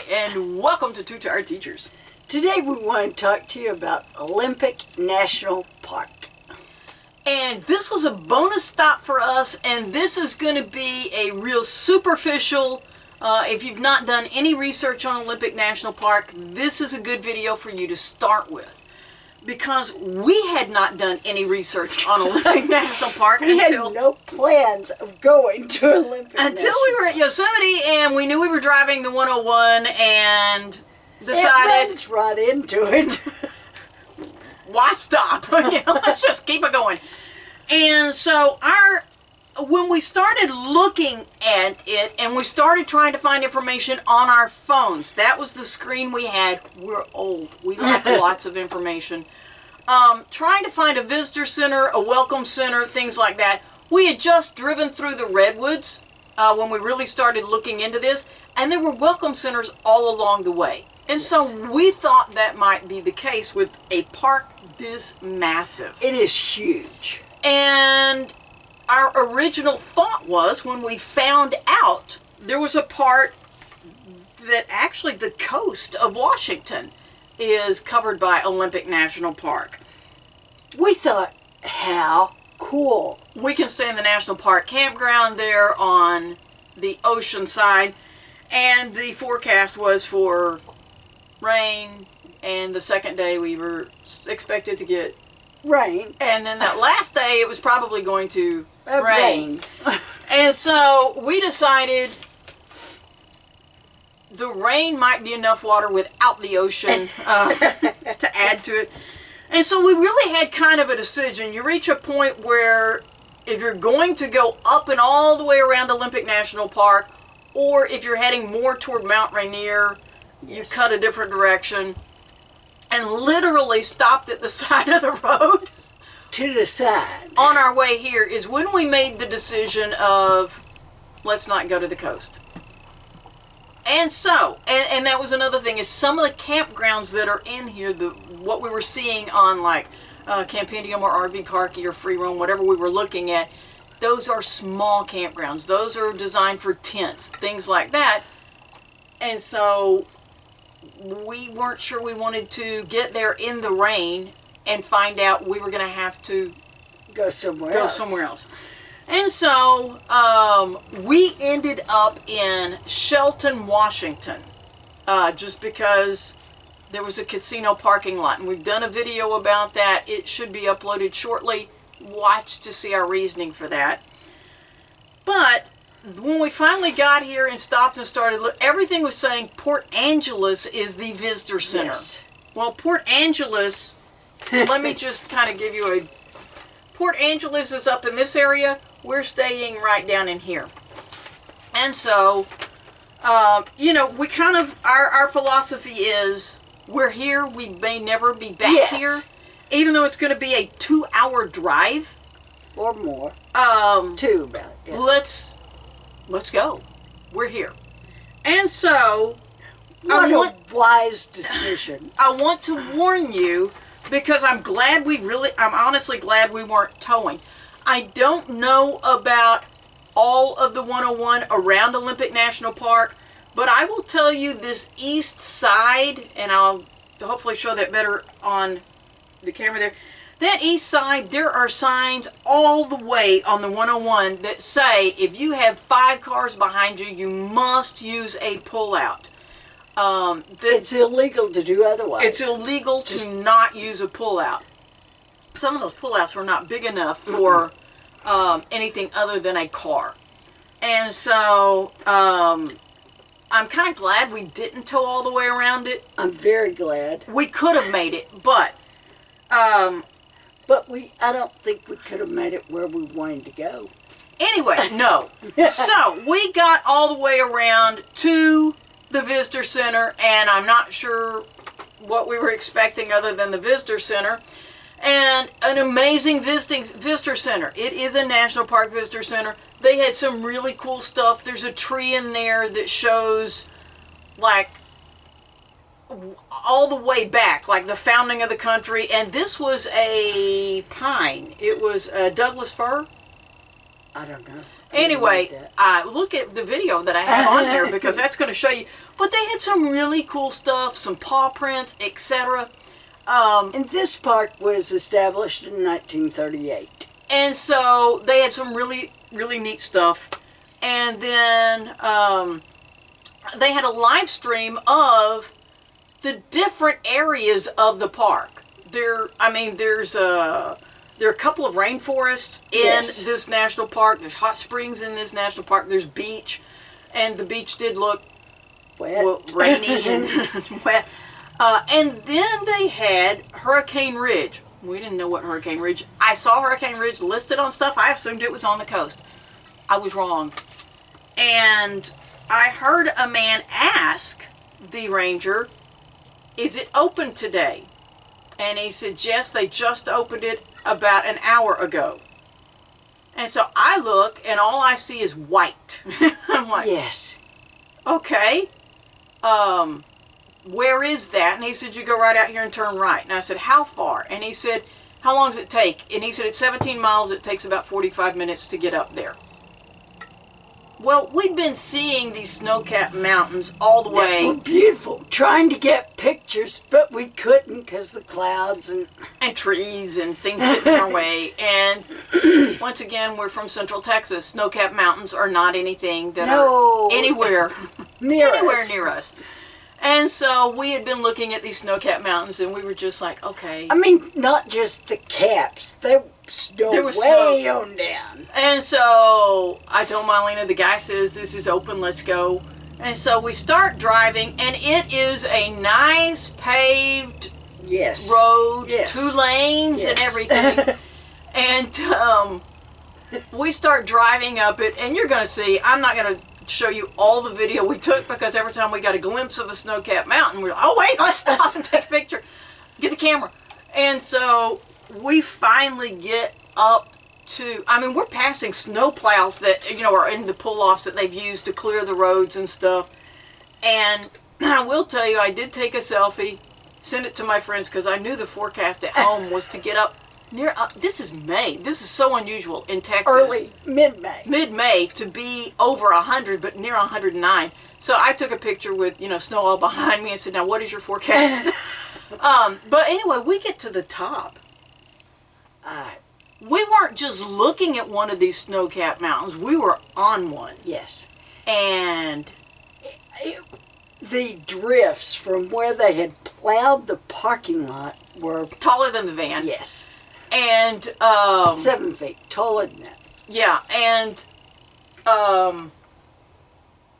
and welcome to Two Tired Teachers. Today we want to talk to you about Olympic National Park. And this was a bonus stop for us, and this is going to be a real superficial, if you've not done any research on Olympic National Park, this is a good video for you to start with. Because we had not done any research on Olympic National Park We had no plans of going to Olympic until we were at Yosemite, and we knew we were driving the 101 and decided... It runs right into it. Why stop? Let's just keep it going. And so when we started looking at it and we started trying to find information on our phones, that was the screen we had. We're old. We like lots of information. Trying to find a visitor center, a welcome center, things like that. We had just driven through the redwoods when we really started looking into this, and there were welcome centers all along the way. And so we thought that might be the case with a park this massive. It is huge. And our original thought was, when we found out, there was a part that actually the coast of Washington is covered by Olympic National Park. We thought, how cool. We can stay in the National Park campground there on the ocean side, and the forecast was for rain, and the second day we were expected to get rain, and then that last day it was probably going to rain. Rain. And so we decided the rain might be enough water without the ocean to add to it. And so we really had kind of a decision. You reach a point where if you're going to go up and all the way around Olympic National Park, or if you're heading more toward Mount Rainier, you cut a different direction, and literally stopped at the side of the road. To the side. On our way here is when we made the decision of, let's not go to the coast. And so, and that was another thing, is some of the campgrounds that are in here, what we were seeing on like Campendium or RV Parky or Free Roam, whatever we were looking at, those are small campgrounds. Those are designed for tents, things like that. And so we weren't sure we wanted to get there in the rain and find out we were going to have to go somewhere else. And so we ended up in Shelton, Washington, just because there was a casino parking lot. And we've done a video about that. It should be uploaded shortly. Watch to see our reasoning for that. But when we finally got here and stopped and started, everything was saying Port Angeles is the visitor center. Yes. Well, Port Angeles, let me just kind of give you a... Port Angeles is up in this area. We're staying right down in here. And so, we kind of, our philosophy is, we're here, we may never be back here. Even though it's going to be a 2-hour drive. Or more. Two, about it. Yeah. Let's go. We're here. And so, what a wise decision. I want to warn you, because I'm honestly glad we weren't towing. I don't know about all of the 101 around Olympic National Park, but I will tell you this east side, and I'll hopefully show that better on the camera there. That east side, there are signs all the way on the 101 that say if you have 5 cars behind you, you must use a pullout. It's illegal to do otherwise. It's illegal to not use a pullout. Some of those pullouts were not big enough for anything other than a car. And so I'm kind of glad we didn't tow all the way around it. I'm very glad. We could have made it, but I don't think we could have made it where we wanted to go. Anyway, no. So we got all the way around to the visitor center, and I'm not sure what we were expecting other than the visitor center. And an amazing visitor center. It is a National Park Visitor Center. They had some really cool stuff. There's a tree in there that shows like all the way back, like the founding of the country. And this was a pine. It was a Douglas fir. I don't know. Anyway, look at the video that I have on there because that's going to show you. But they had some really cool stuff, some paw prints, etc. And this park was established in 1938. And so they had some really, really neat stuff. And then they had a live stream of the different areas of the park. There are a couple of rainforests in this national park. There's hot springs in this national park. There's beach, and the beach did look rainy and wet. And then they had Hurricane Ridge. We didn't know what Hurricane Ridge. I saw Hurricane Ridge listed on stuff. I assumed it was on the coast. I was wrong. And I heard a man ask the ranger, "Is it open today?" And he said, "Yes, they just opened it about an hour ago." And so I look, and all I see is white. I'm like, yes. Okay. Where is that? And he said, "You go right out here and turn right." And I said, "How far?" And he said, "How long does it take?" And he said, "It's 17 miles. It takes about 45 minutes to get up there." Well, we'd been seeing these snow-capped mountains all the way. They were beautiful. Trying to get pictures, but we couldn't because the clouds and trees and things getting in our way. And once again, we're from Central Texas. Snow-capped mountains are not anything that are anywhere near us. And so we had been looking at these snow-capped mountains, and we were just like, okay. I mean, not just the caps. There was way on down. And so I told Marlena, the guy says, "This is open, let's go." And so we start driving, and it is a nice paved road, 2 lanes and everything. And we start driving up it, and you're going to see, I'm not going to show you all the video we took because every time we got a glimpse of a snow-capped mountain, we're like, "Oh wait, let's stop and take a picture. Get the camera." And so we finally get up to, we're passing snow plows that, are in the pull-offs that they've used to clear the roads and stuff. And I will tell you, I did take a selfie, send it to my friends because I knew the forecast at home was to get up near, this is May. This is so unusual in Texas. Mid-May. Mid-May to be over 100, but near 109. So I took a picture with, snow all behind me and said, "Now what is your forecast?" But anyway, we get to the top. We weren't just looking at one of these snow-capped mountains. We were on one. Yes. And the drifts from where they had plowed the parking lot were taller than the van. Yes. And 7 feet taller than that. Yeah, and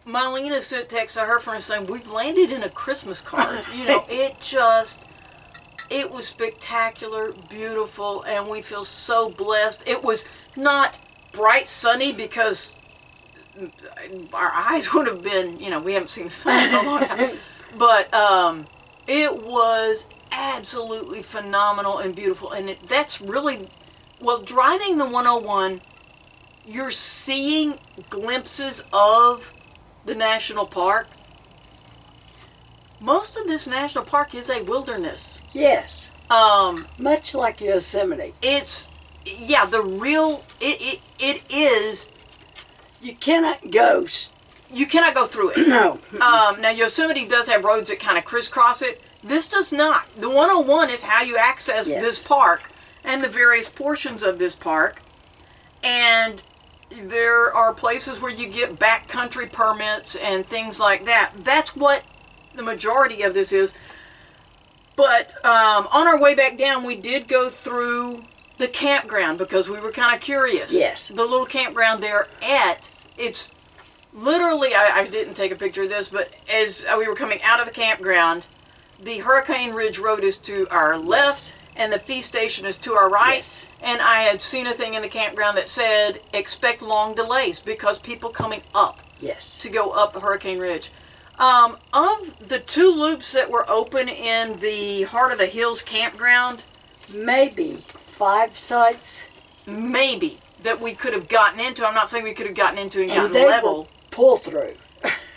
Marlena sent text to her friend saying, "We've landed in a Christmas card." It was spectacular, beautiful, and we feel so blessed. It was not bright sunny because our eyes would have been, we haven't seen the sun in a long time. But it was absolutely phenomenal and beautiful. And that's really, driving the 101, you're seeing glimpses of the national park. Most of this national park is a wilderness. Yes. Much like Yosemite. It is. You cannot go through it. No. Now Yosemite does have roads that kind of crisscross it. This does not. The 101 is how you access this park and the various portions of this park. And there are places where you get backcountry permits and things like that. That's what the majority of this is. But on our way back down, we did go through the campground because we were kind of curious. Yes. The little campground there it's literally, I didn't take a picture of this, but as we were coming out of the campground, the Hurricane Ridge Road is to our left, and the fee station is to our right. Yes. And I had seen a thing in the campground that said, "Expect long delays," because people coming up to go up Hurricane Ridge. Of the 2 loops that were open in the Heart of the Hills campground, maybe 5 sites. Maybe that we could have gotten into. I'm not saying we could have gotten into and gotten they level. Will pull through.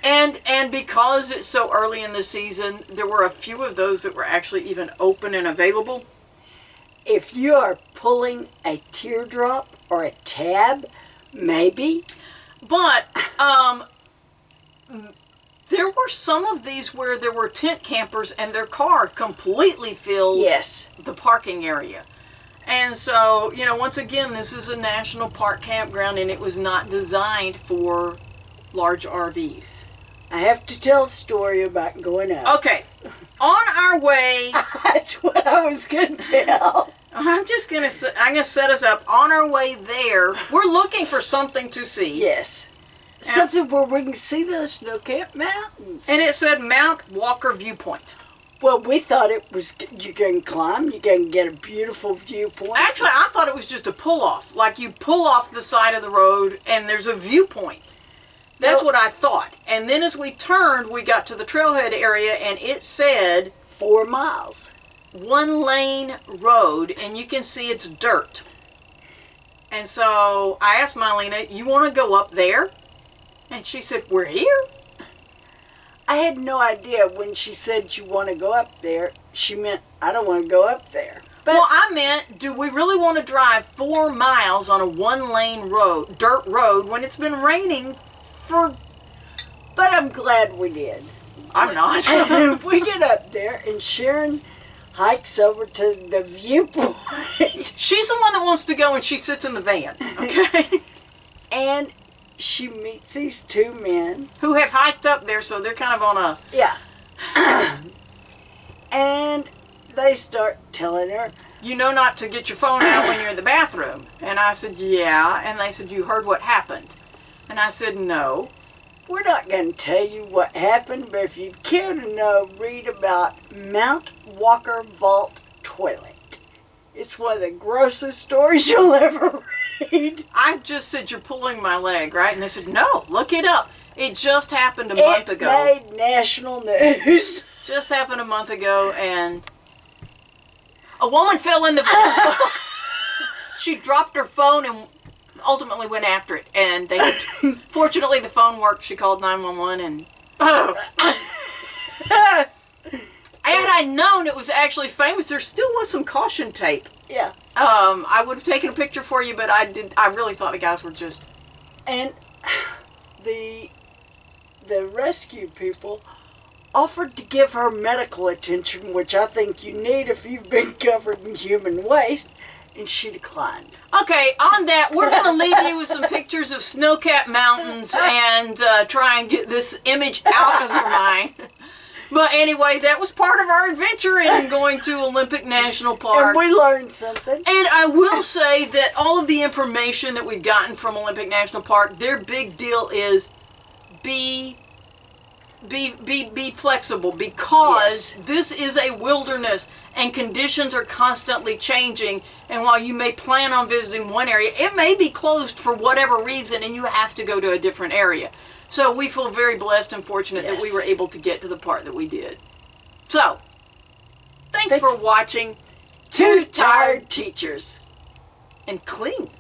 And because it's so early in the season, there were a few of those that were actually even open and available. If you are pulling a teardrop or a tab, maybe. But there were some of these where there were tent campers and their car completely filled the parking area. And so, once again, this is a national park campground and it was not designed for large RVs. I have to tell a story about going out. Okay. On our way. That's what I was going to tell. I'm going to set us up. On our way there, we're looking for something to see. Yes. Something where we can see the snow-capped mountains. And it said Mount Walker Viewpoint. Well, we thought it was, you can climb, you can get a beautiful viewpoint. Actually, I thought it was just a pull-off. Like you pull off the side of the road and there's a viewpoint. That's what I thought. And then as we turned, we got to the trailhead area and it said 4 miles. 1-lane road, and you can see it's dirt. And so I asked Mylena, you want to go up there? And she said, we're here? I had no idea when she said you want to go up there, she meant I don't want to go up there. But well, I meant, do we really want to drive 4 miles on a 1-lane road, dirt road, when it's been raining for... But I'm glad we did. I'm not. We get up there and Sharon hikes over to the viewpoint. She's the one that wants to go and she sits in the van, okay? And she meets these 2 men. Who have hiked up there, so they're kind of on a... Yeah. And they start telling her, you know not to get your phone out when you're in the bathroom. And I said, yeah. And they said, you heard what happened. And I said, no. We're not going to tell you what happened, but if you'd care to know, read about Mount Walker Vault Toilet. It's one of the grossest stories you'll ever read. I just said, you're pulling my leg, right? And they said, no, look it up. It just happened a month ago. It made national news. Just happened a month ago, and a woman fell in the vault. She dropped her phone and ultimately went after it, and they fortunately the phone worked. She called 911 and had I known it was actually famous, there still was some caution tape. Yeah. I would have taken a picture for you, but I really thought the guys were just... And the rescue people offered to give her medical attention, which I think you need if you've been covered in human waste. And she declined. Okay, on that, we're going to leave you with some pictures of snow-capped mountains and try and get this image out of your mind. But anyway, that was part of our adventure in going to Olympic National Park. And we learned something. And I will say that all of the information that we've gotten from Olympic National Park, their big deal is be flexible, because this is a wilderness and conditions are constantly changing, and while you may plan on visiting one area, it may be closed for whatever reason and you have to go to a different area. So we feel very blessed and fortunate that we were able to get to the part that we did. So, thanks for watching 2 Tired Teachers. And clean.